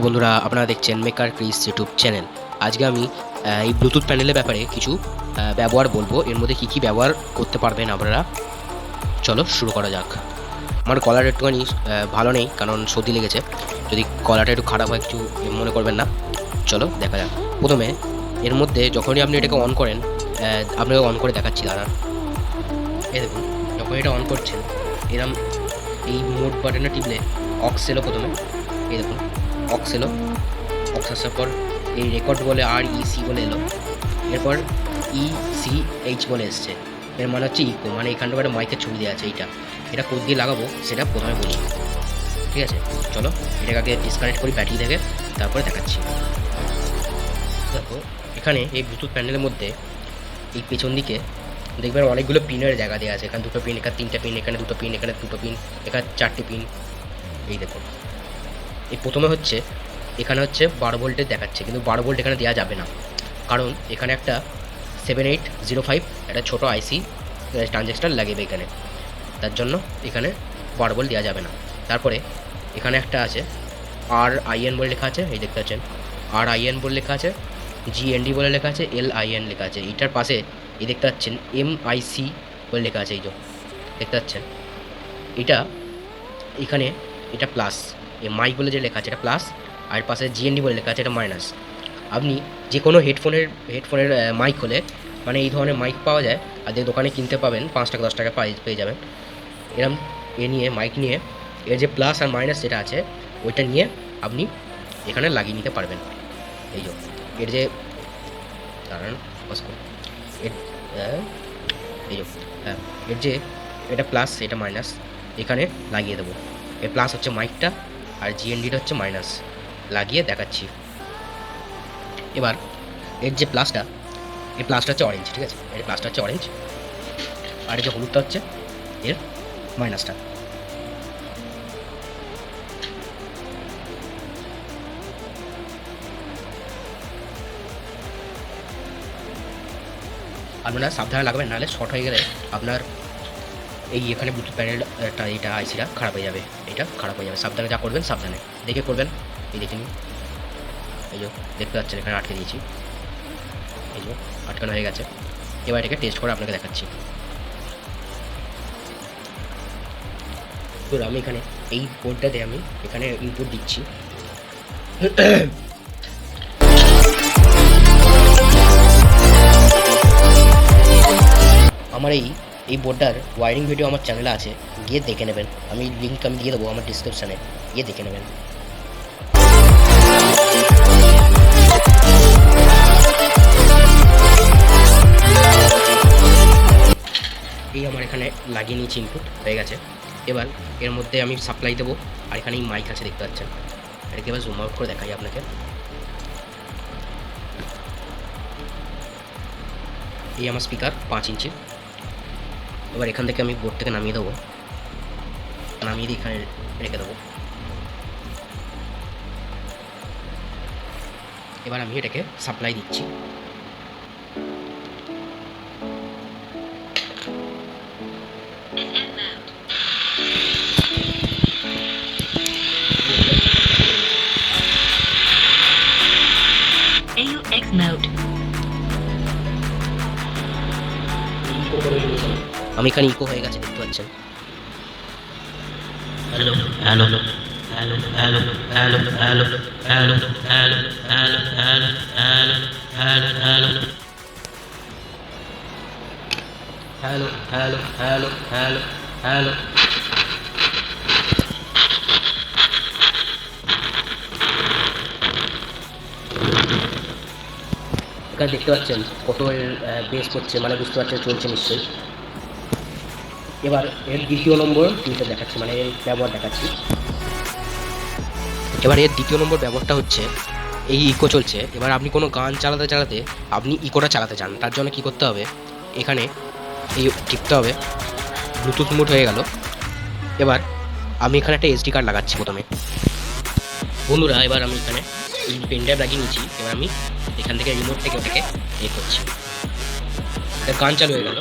বন্ধুরা আপনারা দেখছেন মেকার ক্রিস ইউটিউব চ্যানেল। আজকে আমি এই ব্লুটুথ প্যানেলের ব্যাপারে কিছু ব্যবহার বলবো। এর মধ্যে কী কী ব্যবহার করতে পারবেন আপনারা। চলো শুরু করা যাক। আমার গলাটা একটুখানি ভালো নেই, কারণ সর্দি লেগেছে। যদি গলাটা একটু খারাপ হয় কিছু মনে করবেন না। চলো দেখা যাক। প্রথমে এর মধ্যে যখনই আপনি এটাকে অন করেন, আপনাকে অন করে দেখাচ্ছি দাঁড়ান। এই দেখুন, যখন এটা অন করছেন এরম এই মোড বাটনে টিপলে অক্স এলো প্রথমে। এই দেখুন অক্স এলো, অক্স আসার পর এই রেকর্ড বলে REC বলে এলো, এরপর ECH বলে এসছে। এর মানে হচ্ছে ইকো, মানে এখানটা একটা মাইকের ছবি দেওয়া আছে। এটা কোড দিয়ে লাগাবো সেটা প্রথমে বলি, ঠিক আছে? চলো এটাকে আগে ডিসকানেক্ট করি ব্যাটারি থেকে, তারপরে দেখাচ্ছি। দেখো এখানে এই ব্লুটুথ প্যানেলের মধ্যে এই পেছন দিকে দেখবেন অনেকগুলো পিনের জায়গা দেওয়া আছে। এখানে দুটো পিন, এখানে তিনটে পিন, এখানে দুটো পিন, এখানে দুটো পিন, এখানে চারটে পিন। এই দেখুন, এই প্রথমে হচ্ছে এখানে হচ্ছে 12 ভোল্টের দেখাচ্ছে, কিন্তু 12 ভোল্ট এখানে দেওয়া যাবে না, কারণ এখানে একটা 7805 একটা ছোটো IC ট্রানজিস্টার লাগবে এখানে, তার জন্য এখানে 12 ভোল্ট দেওয়া যাবে না। তারপরে এখানে একটা আছে RIN বলে লেখা আছে, এই দেখতে পাচ্ছেন RIN বলে লেখা আছে, GND বলে লেখা আছে, LIN লেখা আছে। এটার পাশে এই দেখতে পাচ্ছেন MIC বলে লেখা আছে, এই যে দেখতে পাচ্ছেন এটা এখানে, এটা প্লাস। এই মাইক বলে যে লেখা আছে এটা প্লাস, আর পাশে GND বলে লেখা আছে এটা মাইনাস। আপনি যে কোনো হেডফোনের মাইক হলে, মানে এই ধরনের মাইক পাওয়া যায়, আর যে দোকানে কিনতে পাবেন 5 টাকা 10 টাকা পেয়ে যাবেন। এরম নিয়ে মাইক নিয়ে এর যে প্লাস আর মাইনাস যেটা আছে ওইটা নিয়ে আপনি এখানে লাগিয়ে নিতে পারবেন। এই যে এর যে দাঁড়ান এর এই যে হ্যাঁ, এর যে এটা প্লাস এটা মাইনাস এখানে লাগিয়ে দেবো। এর প্লাস হচ্ছে মাইকটা আর GNDটা হচ্ছে মাইনাস, লাগিয়ে দেখাচ্ছি। এবার এর যে প্লাসটা, এই প্লাসটা হচ্ছে অরেঞ্জ, ঠিক আছে? এর প্লাসটা হচ্ছে অরেঞ্জ, আর এই যে হলুদটা হচ্ছে এর মাইনাসটা। আপনারা সাবধানে লাগাবেন, নাহলে শর্ট হয়ে গেলে আপনার এই এখানে ব্লুটুথ প্যানেলটা এটা ICটা খারাপ হয়ে যাবে, এটা খারাপ হয়ে যাবে। সাবধানে যা করবেন সাবধানে দেখে করবেন। এই দেখে নিন, এই যে দেখতে পাচ্ছেন এখানে আটকে দিয়েছি, এই যে আটকানো হয়ে গেছে। এবার এটাকে টেস্ট করে আপনাকে দেখাচ্ছি। তো আমি এখানে এই বোর্ডটাতে আমি এখানে ইনপুট দিচ্ছি। আমার এই বোর্ডটার ওয়ারিং ভিডিও আমার চ্যানেলে আছে, গিয়ে দেখে নেবেন। আমি লিঙ্ক আমি দিয়ে দেবো আমার ডিসক্রিপশানে, গিয়ে দেখে নেবেন। এই আমার এখানে লাগিয়ে নিয়েছি, ইনপুট হয়ে গেছে। এবার এর মধ্যে আমি সাপ্লাই দেবো, আর এখানে মাইক আছে দেখতে পাচ্ছেন। এটাকে এবার জুম আউট করে দেখাই আপনাকে। এই আমার স্পিকার 5 ইঞ্চি। এবার এখান থেকে আমি বোর্ড থেকে নামিয়ে দেবো, নামিয়ে দিয়ে এখানে রেখে দেবো। এবার আমি এটাকে সাপ্লাই দিচ্ছি। AUX mode. আমি এখানে ইকো হয়ে গেছে দেখতে পাচ্ছেন। Hello, hello, hello, hello, hello, hello, hello, hello, hello, hello, hello, hello, hello hello hello hello hello. এখানে দেখতে পাচ্ছেন কত বেস করছে, মানে বুঝতে পারছেন চলছে নিশ্চয়ই। এবার এর দ্বিতীয় নম্বর মিটার দেখাচ্ছি, মানে এর ব্যবহার দেখাচ্ছি। এবার এর দ্বিতীয় নম্বর ব্যবহারটা হচ্ছে এই ইকো চলছে। এবার আপনি কোনো গান চালাতে চালাতে আপনি ইকোটা চালাতে চান, তার জন্য কী করতে হবে, এখানে এই টিপতে হবে, ব্লুটুথ মোড হয়ে গেল। এবার আমি এখানে একটা SD কার্ড লাগাচ্ছি প্রথমে। বন্ধুরা এবার আমি এখানে এই পেন ড্রাইভ লাগিয়ে নিচ্ছি। এবার আমি এখান থেকে রিমোট থেকে ওটাকে করছি, এটা গান চালু হয়ে গেল।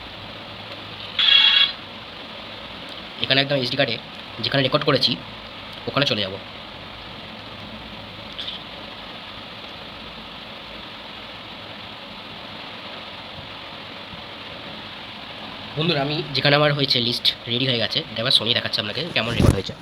এখানে একদম এসডি কার্ডে যেখানে রেকর্ড করেছি ওখানে চলে যাব। বন্ধুরা আমি যেখানে আমার হয়েছে লিস্ট রেডি হয়ে গেছে, এটা আবার শোনিয়ে দেখাচ্ছে আপনাকে কেমন রেকর্ড হয়েছে।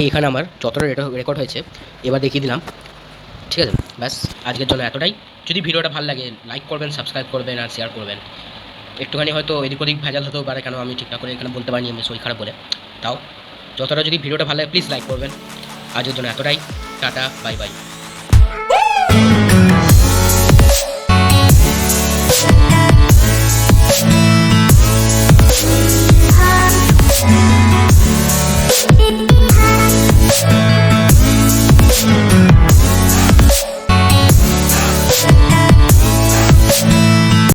এখানে আমার যতটা রেকর্ড হয়েছে এবার দেখিয়ে দিলাম। ঠিক আছে, ব্যাস আজকের জন্য এতটাই। যদি ভিডিওটা ভালো লাগে লাইক করবেন, সাবস্ক্রাইব করবেন আর শেয়ার করবেন। একটুখানি হয়তো এদিক ওদিক ভেজাল হতেও পারে, কেন আমি ঠিকঠাক করে এখানে বলতে পারিনি, আমি শরীর খারাপ বলে। তাও যতটা যদি ভিডিওটা ভালো লাগে প্লিজ লাইক করবেন। আজকের জন্য এতটাই, টাটা, বাই বাই।